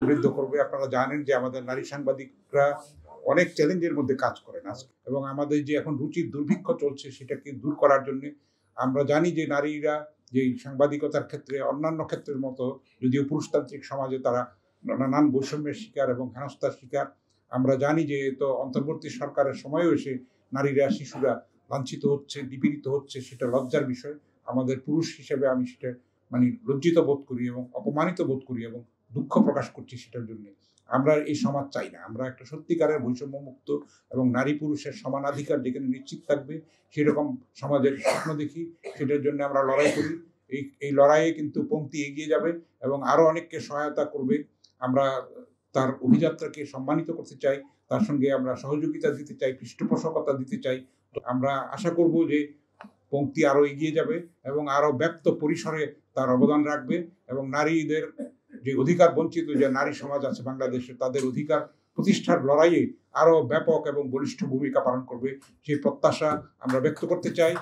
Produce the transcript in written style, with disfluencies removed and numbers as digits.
সমৃদ্ধ করবে। আপনারা জানেন যে আমাদের নারী সাংবাদিকরা অনেক চ্যালেঞ্জের মধ্যে কাজ করেন আজকে, এবং আমাদের যে এখন রুচির দুর্ভিক্ষ চলছে সেটাকে দূর করার জন্য আমরা জানি যে নারীরা যে সাংবাদিকতার ক্ষেত্রে অন্যান্য ক্ষেত্রের মতো, যদিও পুরুষতান্ত্রিক সমাজে তারা নানান বৈষম্যের শিকার এবং হেনস্থার শিকার। আমরা জানি যে তো অন্তর্বর্তী সরকারের সময়ও এসে নারীরা শিশুরা লাঞ্ছিত হচ্ছে, নিপীড়িত হচ্ছে, সেটা লজ্জার বিষয়। আমাদের পুরুষ হিসেবে আমি সেটা লজ্জিত বোধ করি এবং অপমানিত বোধ করি এবং দুঃখ প্রকাশ করছি সেটার জন্য। আমরা এই সমাজ চাই না। আমরা একটা সত্যিকারের বৈষম্য মুক্ত এবং নারী পুরুষের সমানাধিকার যেখানে নিশ্চিত থাকবে সেরকম সমাজের স্বপ্ন দেখি। সেটার জন্য আমরা লড়াই করি। এই লড়াইয়ে কিন্তু পংক্তি এগিয়ে যাবে এবং আরো অনেককে সহায়তা করবে। আমরা তার অভিযাত্রাকে সম্মানিত করতে চাই, তার সঙ্গে আমরা সহযোগিতা দিতে চাই, পৃষ্ঠপোষকতা দিতে চাই। তো আমরা আশা করব যে পংক্তি আরো এগিয়ে যাবে এবং আরো ব্যাপ্ত পরিসরে তার অবদান রাখবে এবং নারীদের যে অধিকার বঞ্চিত যে নারী সমাজ আছে বাংলাদেশে, তাদের অধিকার প্রতিষ্ঠার লড়াইয়ে আরো ব্যাপক এবং বলিষ্ঠ ভূমিকা পালন করবে, সেই প্রত্যাশা আমরা ব্যক্ত করতে চাই।